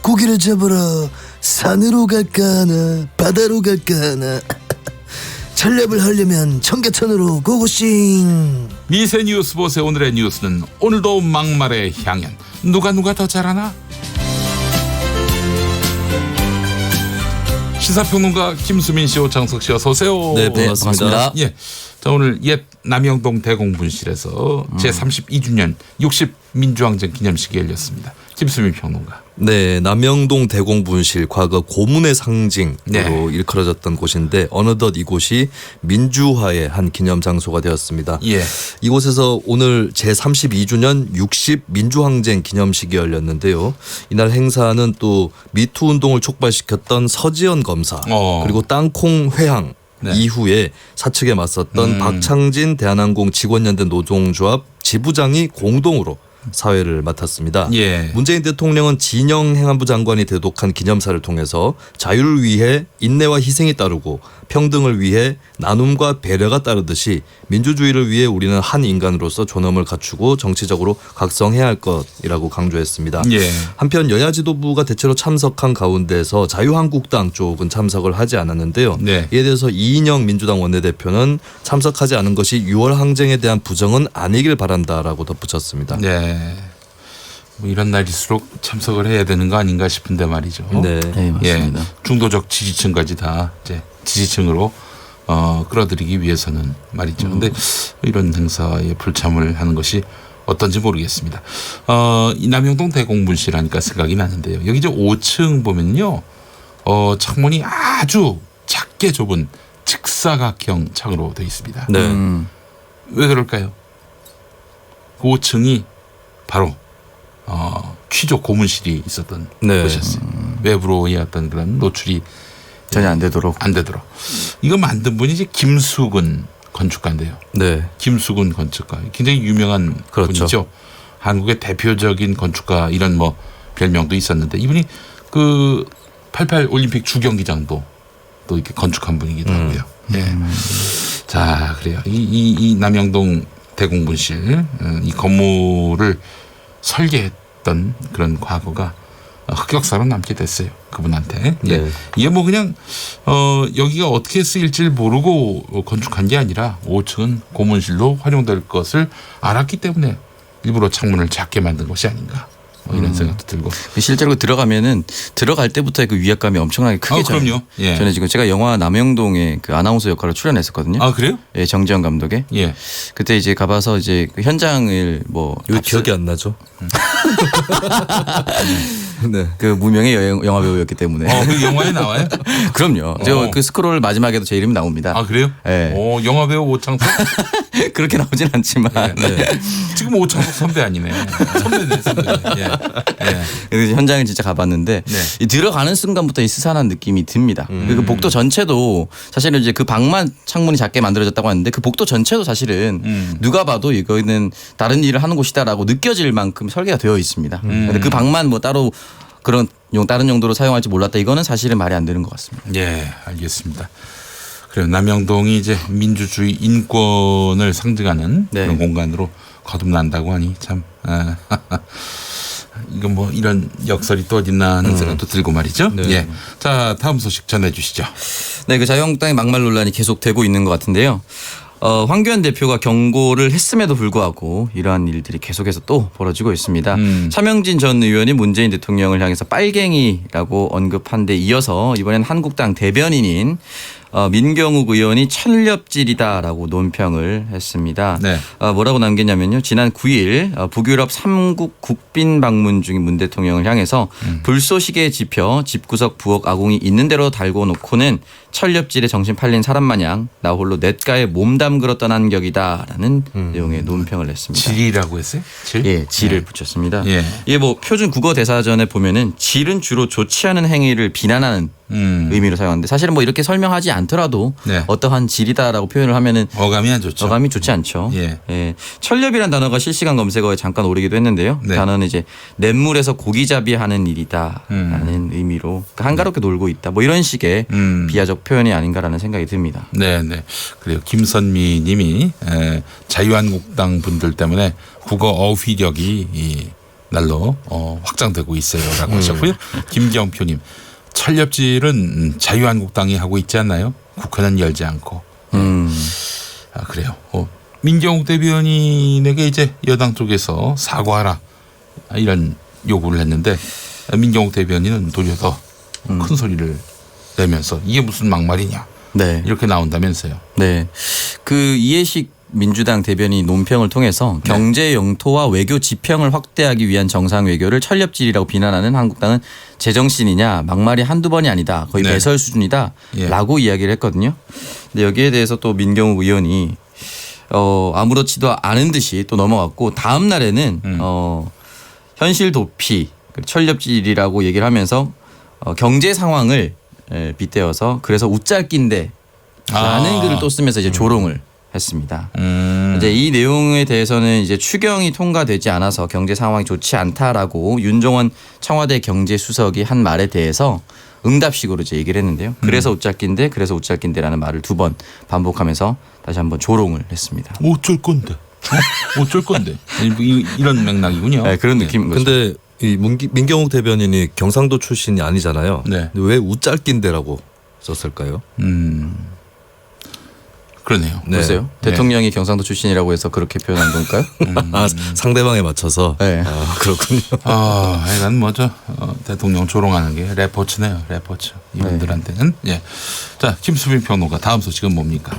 고기를 잡으러 산으로 갈까나 바다로 갈까나 전략을 하려면 청계천으로 고고싱. 미세 뉴스 보세 오늘의 뉴스는 오늘도 막말의 향연. 누가 더 잘하나? 시사평론가 김수민 씨, 오창석 씨 어서 오세요. 네, 반갑습니다. 예, 자 오늘 옛 남영동 대공분실에서 제32주년 60 민주항쟁 기념식이 열렸습니다. 김수민 평론가. 네, 남영동 대공분실 과거 고문의 상징으로 네. 일컬어졌던 곳인데 어느덧 이곳이 민주화의 한 기념 장소가 되었습니다. 예. 이곳에서 오늘 제32주년 60 민주항쟁 기념식이 열렸는데요. 이날 행사는 또 미투 운동을 촉발시켰던 서지현 검사 그리고 땅콩 회항 네. 이후에 사측에 맞섰던 박창진 대한항공 직원연대 노동조합 지부장이 공동으로 사회를 맡았습니다. 예. 문재인 대통령은 진영 행안부 장관이 대독한 기념사를 통해서 자유를 위해 인내와 희생이 따르고 평등을 위해 나눔과 배려가 따르듯이 민주주의를 위해 우리는 한 인간으로서 존엄을 갖추고 정치적으로 각성해야 할 것이라고 강조했습니다. 예. 한편 여야 지도부가 대체로 참석한 가운데서 자유한국당 쪽은 참석을 하지 않았는데요. 네. 이에 대해서 이인영 민주당 원내대표는 참석하지 않은 것이 6월 항쟁에 대한 부정은 아니길 바란다라고 덧붙였습니다. 네. 뭐 이런 날일수록 참석을 해야 되는 거 아닌가 싶은데 말이죠. 네, 네, 맞습니다. 예, 중도적 지지층까지 다 이제 지지층으로 끌어들이기 위해서는 말이죠. 근데 이런 행사에 불참을 하는 것이 어떤지 모르겠습니다. 이 남영동 대공분실 하니까 생각이 나는데요. 여기 이제 5층 보면요, 창문이 아주 작게 좁은 직사각형 창으로 되어 있습니다. 네. 왜 그럴까요? 그 5층이 바로 취조 고문실이 있었던 네. 곳이었어요. 외부로의 어떤 그런 노출이 전혀 안 되도록. 이거 만든 분이 이제 김수근 건축가인데요. 네. 김수근 건축가 굉장히 유명한 그렇죠. 분이죠. 한국의 대표적인 건축가 이런 뭐 별명도 있었는데 이분이 그 88 올림픽 주경기장도 또 이렇게 건축한 분이기도 하고요. 예. 자, 그래요. 이 남영동 대공분실 이 건물을 설계했던 그런 과거가 흑역사로 남게 됐어요. 그분한테. 네. 예. 이게 뭐 그냥 여기가 어떻게 쓰일지를 모르고 건축한 게 아니라 5층은 고문실로 활용될 것을 알았기 때문에 일부러 창문을 작게 만든 것이 아닌가. 뭐 이런 생각도 들고. 실제로 들어갈 때부터의 그 위압감이 엄청나게 크게 그럼요. 예. 저는 지금 제가 영화 남영동의 그 아나운서 역할을 출연했었거든요. 아, 그래요? 예, 정지영 감독의. 예. 그때 이제 가봐서 이제 그 현장을 뭐 왜 기억이 안 나죠? 네. 그 무명의 영화 배우였기 때문에. 그 영화에 나와요? 그럼요. 저 그 스크롤 마지막에도 제 이름이 나옵니다. 아, 그래요? 예. 영화 배우 오창석? 그렇게 나오진 않지만. 네. 지금 오창석 선배 아니네. 선배네. 예. 그래서 현장을 진짜 가봤는데 이 들어가는 순간부터 이 스산한 느낌이 듭니다. 그 복도 전체도 사실은 이제 그 방만 창문이 작게 만들어졌다고 하는데 그 복도 전체도 사실은 누가 봐도 이거는 다른 일을 하는 곳이다라고 느껴질 만큼 설계가 되어 있습니다. 근데 그 방만 뭐 따로 그런 다른 용도로 사용할지 몰랐다. 이거는 사실은 말이 안 되는 것 같습니다. 예, 알겠습니다. 그래요. 남영동이 이제 민주주의 인권을 상징하는 그런 공간으로 거듭난다고 하니 참 이거 뭐 이런 역설이 또 어딨나 하는 생각도 들고 말이죠. 네. 예. 자, 다음 소식 전해주시죠. 네, 그 자유한국당의 막말 논란이 계속되고 있는 것 같은데요. 황교안 대표가 경고를 했음에도 불구하고 이러한 일들이 계속해서 또 벌어지고 있습니다. 차명진 전 의원이 문재인 대통령을 향해서 빨갱이라고 언급한 데 이어서 이번엔 한국당 대변인인 민경욱 의원이 천렵질이다라고 논평을 했습니다. 네. 뭐라고 남겼냐면요. 지난 9일 북유럽 3국 국빈 방문 중인 문 대통령을 향해서 불쏘시개에 집혀 집구석 부엌 아궁이 있는 대로 달고 놓고는 천렵질에 정신 팔린 사람 마냥 나 홀로 냇가에 몸 담그러 떠난 격이다라는 내용의 논평을 냈습니다. 질이라고 했어요? 질? 예, 질을 붙였습니다. 예. 이게 뭐 표준 국어 대사전에 보면은 질은 주로 좋지 않은 행위를 비난하는 의미로 사용하는데 사실은 뭐 이렇게 설명하지 않더라도 어떠한 질이다라고 표현을 하면은 어감이 안 좋죠. 어감이 좋지 않죠. 예. 천렵이라는 단어가 실시간 검색어에 잠깐 오르기도 했는데요. 그 단어는 이제 냇물에서 고기잡이하는 일이다라는 의미로 그러니까 한가롭게 놀고 있다. 뭐 이런 식의 비하적 표현이 아닌가라는 생각이 듭니다. 네, 네. 그래요. 김선미 님이 자유한국당 분들 때문에 국어 어휘력이 이 날로 확장되고 있어요라고 하셨고요. 김경표 님. 천렵질은 자유한국당이 하고 있지 않나요? 국회는 열지 않고. 그래요. 민경욱 대변인에게 이제 여당 쪽에서 사과하라 이런 요구를 했는데 민경욱 대변인은 도리어 더 큰 소리를 내면서 이게 무슨 막말이냐 이렇게 나온다면서요. 네. 그 이해식 민주당 대변인이 논평을 통해서 경제 영토와 외교 지평을 확대하기 위한 정상 외교를 천렵질이라고 비난하는 한국당은 제정신이냐 막말이 한두 번이 아니다. 거의 배설 수준이다 라고 이야기를 했거든요. 근데 여기에 대해서 또 민경욱 의원이 아무렇지도 않은 듯이 또 넘어갔고 다음 날에는 현실 도피 천렵질이라고 얘기를 하면서 경제 상황을 빗대어서 그래서 웃잘낀데 라는 글을 또 쓰면서 이제 조롱을 했습니다. 이제 이 내용에 대해서는 이제 추경이 통과되지 않아서 경제 상황이 좋지 않다라고 윤종원 청와대 경제수석이 한 말에 대해서 응답식으로 이제 얘기를 했는데요. 그래서 웃잘낀데라는 말을 2번 반복하면서 다시 한번 조롱을 했습니다. 어쩔 건데? 어쩔 건데? 이런 맥락이군요. 네, 그런 느낌인 거죠. 근데 이 민경욱 대변인이 경상도 출신이 아니잖아요. 네. 근데 왜 웃잘낀데라고 썼을까요? 그러네요. 글쎄요. 대통령이 경상도 출신이라고 해서 그렇게 표현한 건가요? 상대방에 맞춰서. 네. 그렇군요. 하여간 뭐죠? 대통령 조롱하는 게 레포츠네요. 레포츠. 이분들한테는. 예. 자, 김수빈 평론가 다음 소식은 뭡니까?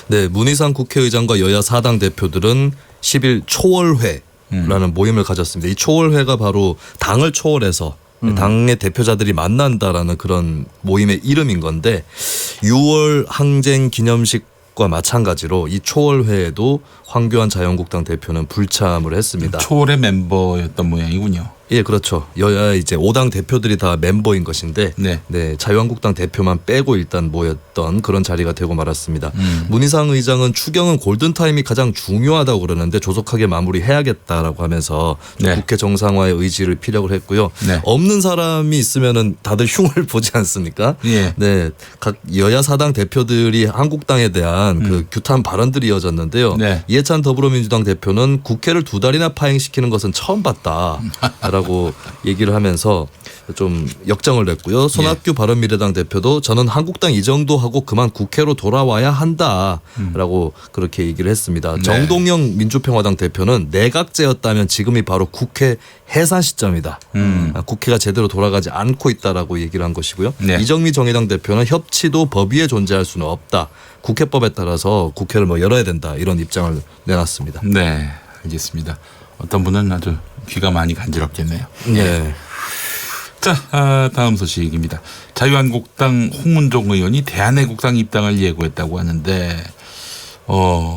네, 문희상 국회의장과 여야 4당 대표들은 10일 초월회라는 모임을 가졌습니다. 이 초월회가 바로 당을 초월해서 당의 대표자들이 만난다라는 그런 모임의 이름인 건데 6월 항쟁 기념식 과 마찬가지로 이 초월회에도 황교안 자유한국당 대표는 불참을 했습니다. 초월의 멤버였던 모양이군요. 예, 그렇죠. 여야 이제 5당 대표들이 다 멤버인 것인데 네, 자유한국당 대표만 빼고 일단 모였던 그런 자리가 되고 말았습니다. 문희상 의장은 추경은 골든타임이 가장 중요하다고 그러는데 조속하게 마무리해야겠다라고 하면서 국회 정상화의 의지를 피력을 했고요. 없는 사람이 있으면은 다들 흉을 보지 않습니까? 네, 각 여야 4당 대표들이 한국당에 대한 그 규탄 발언들이 이어졌는데요. 이해찬 더불어민주당 대표는 국회를 2달이나 파행시키는 것은 처음 봤다라고 얘기를 하면서 좀 역정을 냈고요. 손학규 바른미래당 대표도 저는 한국당 이 정도 하고 그만 국회로 돌아와야 한다라고 그렇게 얘기를 했습니다. 정동영 민주평화당 대표는 내각제였다면 지금이 바로 국회 해산 시점이다. 국회가 제대로 돌아가지 않고 있다라고 얘기를 한 것이고요. 이정미 정의당 대표는 협치도 법 위에 존재할 수는 없다. 국회법에 따라서 국회를 열어야 된다. 이런 입장을 내놨습니다. 네, 알겠습니다. 어떤 분은 아주 귀가 많이 간지럽겠네요. 네. 자, 다음 소식입니다. 자유한국당 홍문종 의원이 대한애국당 입당을 예고했다고 하는데,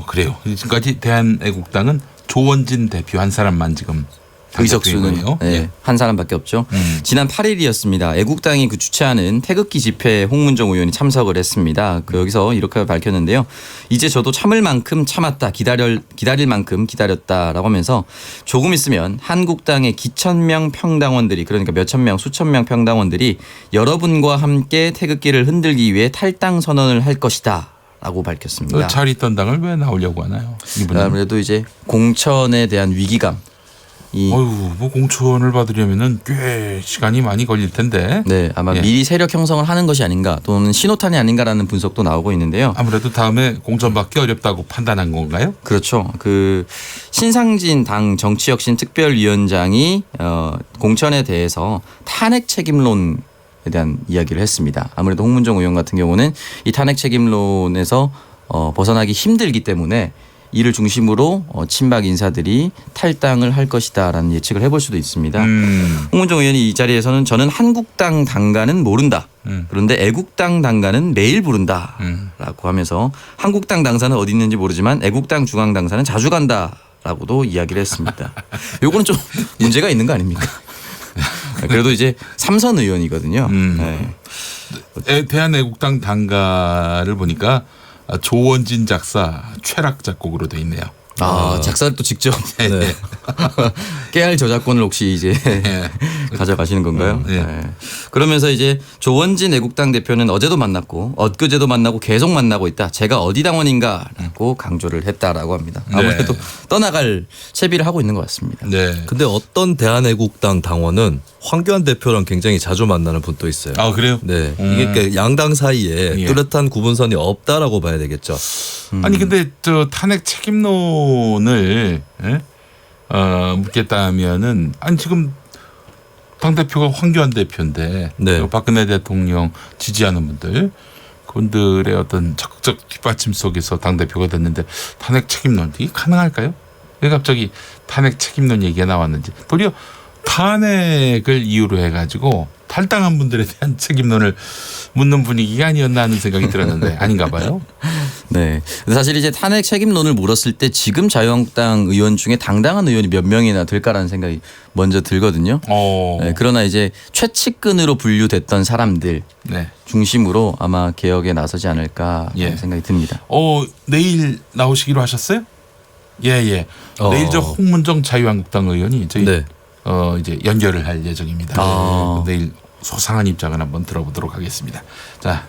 그래요. 지금까지 대한애국당은 조원진 대표 한 사람만 지금 의석수는 네, 한 사람밖에 없죠. 지난 8일이었습니다. 애국당이 그 주최하는 태극기 집회에 홍문종 의원이 참석을 했습니다. 그 여기서 이렇게 밝혔는데요. 이제 저도 참을 만큼 참았다. 기다릴 만큼 기다렸다라고 하면서 조금 있으면 한국당의 기천명 평당원들이 그러니까 몇천 명 수천 명 평당원들이 여러분과 함께 태극기를 흔들기 위해 탈당 선언을 할 것이다. 라고 밝혔습니다. 잘 있던 당을 왜 나오려고 하나요? 이분은? 아무래도 이제 공천에 대한 위기감. 뭐 공천을 받으려면은 꽤 시간이 많이 걸릴 텐데. 네, 아마 미리 세력 형성을 하는 것이 아닌가 또는 신호탄이 아닌가라는 분석도 나오고 있는데요. 아무래도 다음에 공천받기 어렵다고 판단한 건가요? 그렇죠. 그 신상진 당 정치혁신특별위원장이 공천에 대해서 탄핵 책임론 에 대한 이야기를 했습니다. 아무래도 홍문종 의원 같은 경우는 이 탄핵 책임론에서 벗어나기 힘들기 때문에 이를 중심으로 친박 인사들이 탈당을 할 것이다라는 예측을 해볼 수도 있습니다. 홍문종 의원이 이 자리에서는 저는 한국당 당가는 모른다. 그런데 애국당 당가는 매일 부른다라고 하면서 한국당 당사는 어디 있는지 모르지만 애국당 중앙 당사는 자주 간다라고도 이야기를 했습니다. 요거는 좀 문제가 있는 거 아닙니까? 그래도 이제 삼선 의원이거든요. 네. 대한애국당 당가를 보니까 조원진 작사 최락 작곡으로 돼 있네요. 작사를 또 직접 깨알 저작권을 혹시 이제 가져가시는 건가요? 네. 그러면서 이제 조원진 애국당 대표는 어제도 만났고 엊그제도 만나고 계속 만나고 있다. 제가 어디 당원인가라고 강조를 했다라고 합니다. 아무래도 떠나갈 채비를 하고 있는 것 같습니다. 네. 근데 어떤 대한애국당 당원은 황교안 대표랑 굉장히 자주 만나는 분도 있어요. 아, 그래요? 네. 이게 그러니까 양당 사이에 뚜렷한 구분선이 없다라고 봐야 되겠죠. 아니 근데 저 탄핵 책임론을 묻겠다면은 아니 지금 당 대표가 황교안 대표인데 박근혜 대통령 지지하는 분들 그분들의 어떤 적극적 뒷받침 속에서 당 대표가 됐는데 탄핵 책임론 이게 가능할까요? 왜 갑자기 탄핵 책임론 얘기가 나왔는지 도리어 탄핵을 이유로 해가지고 탈당한 분들에 대한 책임론을 묻는 분위기가 아니었나 하는 생각이 들었는데 아닌가 봐요. 네. 사실 이제 탄핵 책임론을 물었을 때 지금 자유한국당 의원 중에 당당한 의원이 몇 명이나 될까라는 생각이 먼저 들거든요. 네, 그러나 이제 최측근으로 분류됐던 사람들 중심으로 아마 개혁에 나서지 않을까 하는 생각이 듭니다. 내일 나오시기로 하셨어요? 예. 내일 저 홍문종 자유한국당 의원이 저희 이제 연결을 할 예정입니다. 내일 소상한 입장을 한번 들어보도록 하겠습니다. 자,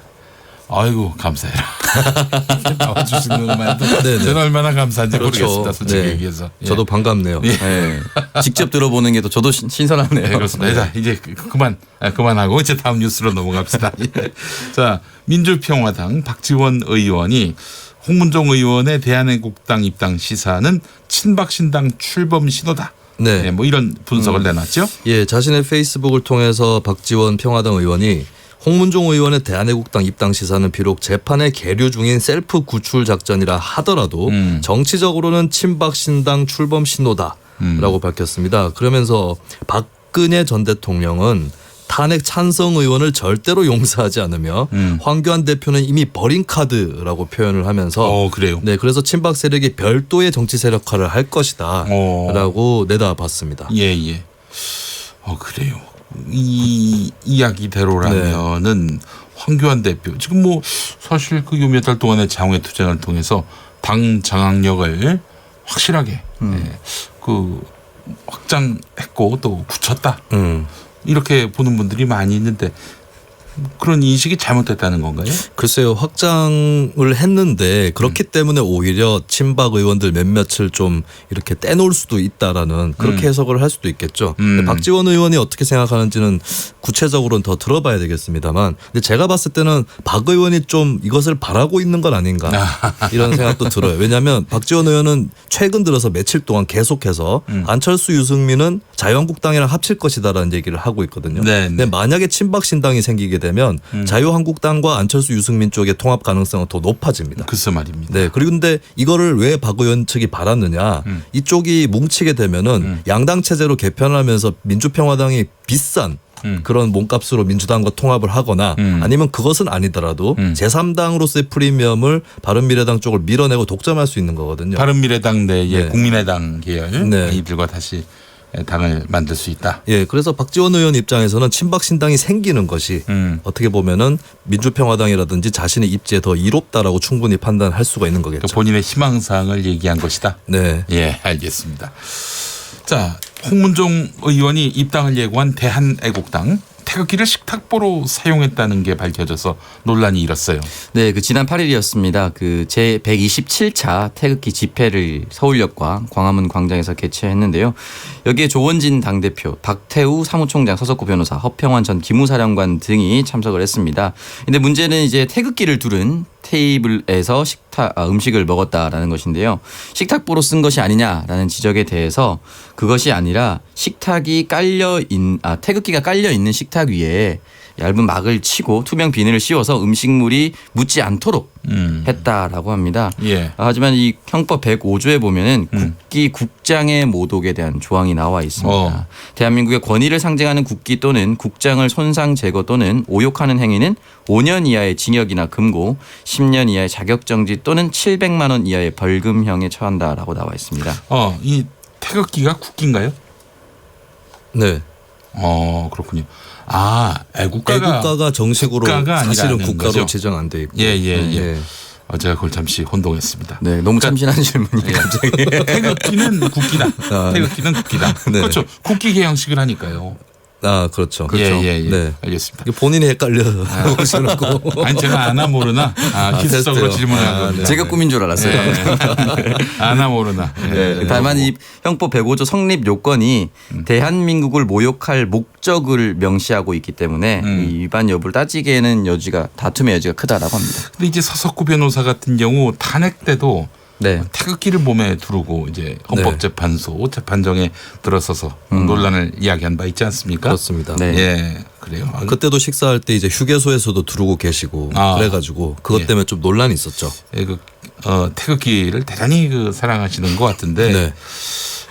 아이고 감사해라. 나와주시는 것만도 저는 얼마나 감사한지 모르겠습니다. 솔직히 얘기해서. 저도 반갑네요. 직접 들어보는 게 또 저도 신선하네요. 그렇습니다. 자, 이제 그만하고 이제 다음 뉴스로 넘어갑시다. 자, 민주평화당 박지원 의원이 홍문종 의원의 대한애국당 입당 시사는 친박신당 출범 신호다. 네, 뭐 이런 분석을 내놨죠. 예, 자신의 페이스북을 통해서 박지원 평화당 의원이 홍문종 의원의 대한애국당 입당 시사는 비록 재판에 계류 중인 셀프 구출 작전이라 하더라도 정치적으로는 친박신당 출범 신호다라고 밝혔습니다. 그러면서 박근혜 전 대통령은 탄핵 찬성 의원을 절대로 용서하지 않으며 황교안 대표는 이미 버린 카드라고 표현을 하면서 그래요. 네, 그래서 친박 세력이 별도의 정치 세력화를 할 것이다라고 내다봤습니다. 예. 그래요. 이 이야기대로라면은 황교안 대표 지금 뭐 사실 그 요 몇 달 동안의 장외 투쟁을 통해서 당 장악력을 확실하게 그 확장했고 또 굳혔다. 이렇게 보는 분들이 많이 있는데 그런 인식이 잘못됐다는 건가요? 글쎄요. 확장을 했는데 그렇기 때문에 오히려 친박 의원들 몇몇을 좀 이렇게 떼놓을 수도 있다라는 그렇게 해석을 할 수도 있겠죠. 박지원 의원이 어떻게 생각하는지는 구체적으로는 더 들어봐야 되겠습니다만 근데 제가 봤을 때는 박 의원이 좀 이것을 바라고 있는 건 아닌가 이런 생각도 들어요. 왜냐하면 박지원 의원은 최근 들어서 며칠 동안 계속해서 안철수 유승민은 자유한국당이랑 합칠 것이다라는 얘기를 하고 있거든요. 근데 만약에 친박신당이 생기게 되면 자유한국당과 안철수 유승민 쪽의 통합 가능성은 더 높아집니다. 글쎄 말입니다. 네. 그리고 근데 이거를 왜 박 의원 측이 바랐느냐. 이쪽이 뭉치게 되면은 양당 체제로 개편하면서 민주평화당이 비싼 그런 몸값으로 민주당과 통합을 하거나 아니면 그것은 아니더라도 제3당으로서의 프리미엄을 바른미래당 쪽을 밀어내고 독점할 수 있는 거거든요. 바른미래당 내에 국민의당 계열 이들과 다시 당을 만들 수 있다. 예, 그래서 박지원 의원 입장에서는 친박 신당이 생기는 것이 어떻게 보면은 민주평화당이라든지 자신의 입지에 더 이롭다라고 충분히 판단할 수가 있는 거겠죠. 그러니까 본인의 희망사항을 얘기한 것이다. 네, 예, 알겠습니다. 자, 홍문종 의원이 입당을 예고한 대한애국당 태극기를 식탁보로 사용했다는 게 밝혀져서 논란이 일었어요. 네, 그 지난 8일이었습니다. 그 제 127차 태극기 집회를 서울역과 광화문 광장에서 개최했는데요. 여기에 조원진 당대표, 박태우 사무총장, 서석구 변호사, 허평환 전 기무사령관 등이 참석을 했습니다. 근데 문제는 이제 태극기를 두른 테이블에서 음식을 먹었다라는 것인데요. 식탁보로 쓴 것이 아니냐라는 지적에 대해서 그것이 아니라 태극기가 깔려 있는 식탁 위에 얇은 막을 치고 투명 비닐을 씌워서 음식물이 묻지 않도록 했다라고 합니다. 예. 하지만 이 형법 105조에 보면은 국기 국장의 모독에 대한 조항이 나와 있습니다. 대한민국의 권위를 상징하는 국기 또는 국장을 손상 제거 또는 오욕하는 행위는 5년 이하의 징역이나 금고, 10년 이하의 자격정지 또는 700만 원 이하의 벌금형에 처한다라고 나와 있습니다. 이 태극기가 국기인가요? 네. 그렇군요. 애국가가 정식으로 국가가 사실은 국가로 거죠? 지정 안 돼 있고. 예. 제가 그걸 잠시 혼동했습니다. 네, 너무 참신한 질문이 갑자기. 태극기는 국기다. 태극기는 국기다. 네. 그렇죠. 국기 개양식을 하니까요. 그렇죠. 예. 네. 알겠습니다. 본인이 헷갈려. 아니 제가 아나 모르나 기술적으로 질문한 겁니다. 제가 꿈인 줄 알았어요. 아나 모르나. 다만 이 형법 105조 성립 요건이 대한민국을 모욕할 목적을 명시하고 있기 때문에 이 위반 여부를 따지기에는 다툼의 여지가 크다라고 합니다. 근데 이제 서석구 변호사 같은 경우 탄핵 때도 태극기를 몸에 두르고 이제 헌법재판소 재판정에 들어서서 논란을 이야기한 바 있지 않습니까? 그렇습니다. 예, 그래요. 그때도 식사할 때 이제 휴게소에서도 두르고 계시고 그래가지고 그것 때문에 좀 논란이 있었죠. 예, 태극기를 대단히 사랑하시는 것 같은데,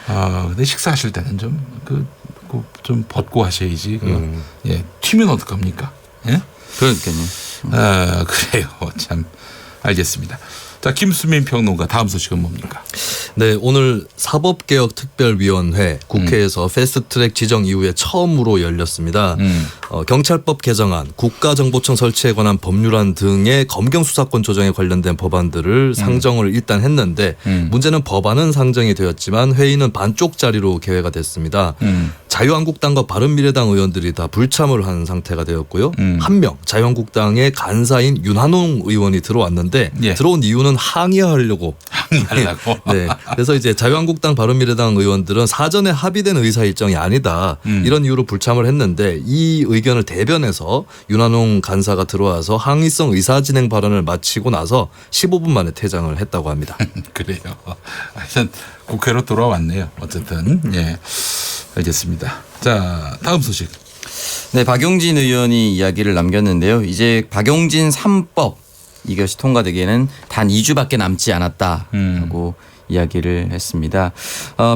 근데 식사하실 때는 좀 벗고 하셔야지. 튀면 어떡합니까? 예? 그러니까요. 그래요. 참 알겠습니다. 자, 김수민 평론가 다음 소식은 뭡니까? 네, 오늘 사법개혁특별위원회 국회에서 패스트트랙 지정 이후에 처음으로 열렸습니다. 경찰법 개정안, 국가정보청 설치에 관한 법률안 등의 검경수사권 조정에 관련된 법안들을 상정을 일단 했는데 문제는 법안은 상정이 되었지만 회의는 반쪽짜리로 개회가 됐습니다. 자유한국당과 바른미래당 의원들이 다 불참을 한 상태가 되었고요. 한 명 자유한국당의 간사인 윤한홍 의원이 들어왔는데 들어온 이유는 항의하려고. 네. 그래서 이제 자유한국당 바른미래당 의원들은 사전에 합의된 의사 일정이 아니다. 이런 이유로 불참을 했는데 이 의견을 대변해서 윤한홍 간사가 들어와서 항의성 의사진행 발언을 마치고 나서 15분 만에 퇴장을 했다고 합니다. 그래요. 하여튼 국회로 돌아왔네요. 어쨌든. 예. 알겠습니다. 자, 다음 소식. 네, 박용진 의원이 이야기를 남겼는데요. 이제 박용진 3법 이것이 통과되기에는 단 2주밖에 남지 않았다라고 이야기를 했습니다.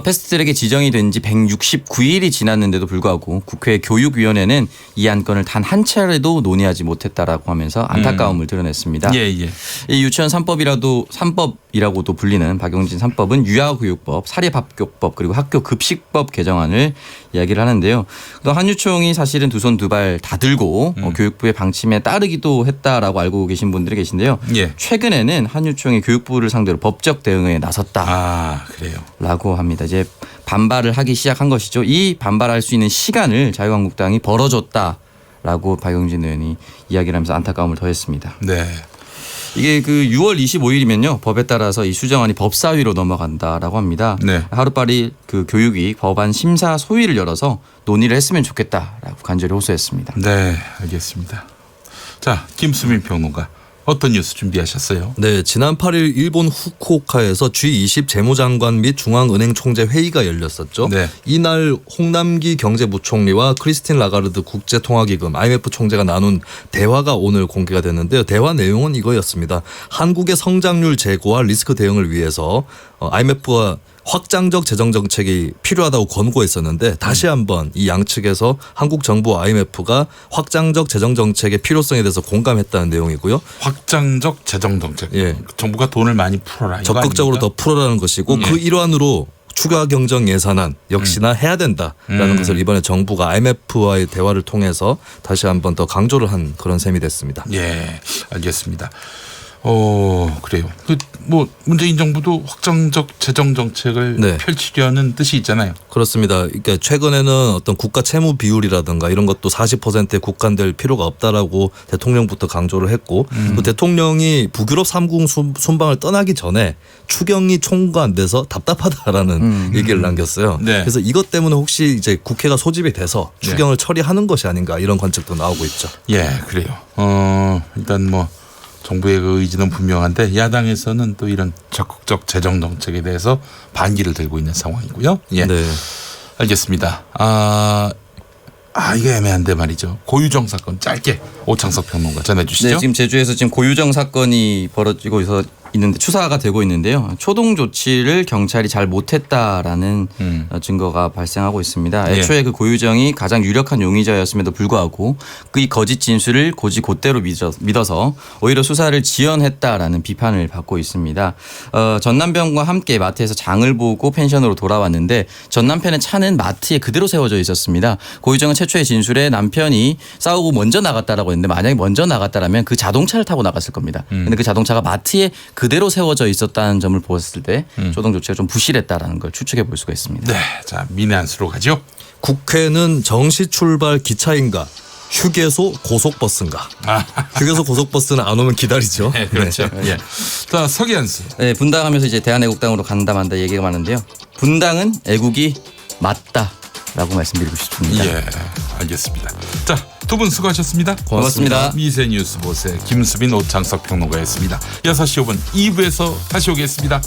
패스트트랙에 지정이 된 지 169일이 지났는데도 불구하고 국회 교육위원회는 이 안건을 단 한 차례도 논의하지 못했다라고 하면서 안타까움을 드러냈습니다. 이 유치원 3법이라고도 불리는 박용진 3법은 유아교육법, 사립학교법 그리고 학교급식법 개정안을 이야기를 하는데요. 또 한유총이 사실은 두 손 두 발 다 들고 교육부의 방침에 따르기도 했다라고 알고 계신 분들이 계신데요. 최근에는 한유총이 교육부를 상대로 법적 대응에 나섰다. 그래요. 라고 합니다. 이제 반발을 하기 시작한 것이죠. 이 반발할 수 있는 시간을 자유한국당이 벌어줬다라고 박용진 의원이 이야기를 하면서 안타까움을 더했습니다. 네. 이게 6월 25일이면요. 법에 따라서 이 수정안이 법사위로 넘어간다라고 합니다. 하루빨리 교육위 법안 심사 소위를 열어서 논의를 했으면 좋겠다라고 간절히 호소했습니다. 네, 알겠습니다. 자, 김수민 평론가. 어떤 뉴스 준비하셨어요? 네, 지난 8일 일본 후쿠오카에서 G20 재무장관 및 중앙은행 총재 회의가 열렸었죠. 이날 홍남기 경제부총리와 크리스틴 라가르드 국제통화기금 IMF 총재가 나눈 대화가 오늘 공개가 됐는데요. 대화 내용은 이거였습니다. 한국의 성장률 제고와 리스크 대응을 위해서 IMF가 확장적 재정 정책이 필요하다고 권고했었는데 다시 한번 이 양측에서 한국 정부와 IMF가 확장적 재정 정책의 필요성에 대해서 공감했다는 내용이고요. 확장적 재정 정책. 정부가 돈을 많이 풀어라. 적극적으로 더 풀어라는 것이고 그 일환으로 추가 경정 예산안 역시나 해야 된다라는 것을 이번에 정부가 IMF와의 대화를 통해서 다시 한번 더 강조를 한 그런 셈이 됐습니다. 예, 알겠습니다. 그래요. 뭐 문재인 정부도 확정적 재정 정책을 네. 펼치려는 뜻이 있잖아요. 그렇습니다. 그러니까 최근에는 어떤 국가 채무 비율이라든가 이런 것도 40%에 국한될 필요가 없다라고 대통령부터 강조를 했고 또 대통령이 북유럽 3국 순방을 떠나기 전에 추경이 총과 안 돼서 답답하다라는 얘기를 남겼어요. 네. 그래서 이것 때문에 혹시 이제 국회가 소집이 돼서 추경을 처리하는 것이 아닌가 이런 관측도 나오고 있죠. 예, 그래요. 일단 뭐 정부의 그 의지는 분명한데 야당에서는 또 이런 적극적 재정 정책에 대해서 반기를 들고 있는 상황이고요. 예, 네. 알겠습니다. 이게 애매한데 말이죠. 고유정 사건 짧게 오창석 평론가 전해주시죠. 네, 지금 제주에서 지금 고유정 사건이 벌어지고 있는데 추사가 되고 있는데요. 초동 조치를 경찰이 잘 못했다라는 증거가 발생하고 있습니다. 애초에 그 고유정이 가장 유력한 용의자였음에도 불구하고 그 이 거짓 진술을 고지 곧대로 믿어서 오히려 수사를 지연했다라는 비판을 받고 있습니다. 전 남편과 함께 마트에서 장을 보고 펜션으로 돌아왔는데 전 남편의 차는 마트에 그대로 세워져 있었습니다. 고유정은 최초의 진술에 남편이 싸우고 먼저 나갔다라고 했는데 만약에 먼저 나갔다라면 그 자동차를 타고 나갔을 겁니다. 그런데 그 자동차가 마트에 그대로 세워져 있었다는 점을 보았을 때 초동 조치가 좀 부실했다라는 걸 추측해 볼 수가 있습니다. 네, 자 민해안수로 가죠. 국회는 정시 출발 기차인가 휴게소 고속버스인가. 휴게소 고속버스는 안 오면 기다리죠. 네, 그렇죠. 네. 예. 자 서기한수. 네, 분당하면서 이제 대한애국당으로 간다 만다 얘기가 많은데요. 분당은 애국이 맞다라고 말씀드리고 싶습니다. 예, 알겠습니다. 자, 두 분 수고하셨습니다. 고맙습니다. 미세뉴스 보세 김수빈 오창석 평론가였습니다. 6시 5분 2부에서 다시 오겠습니다.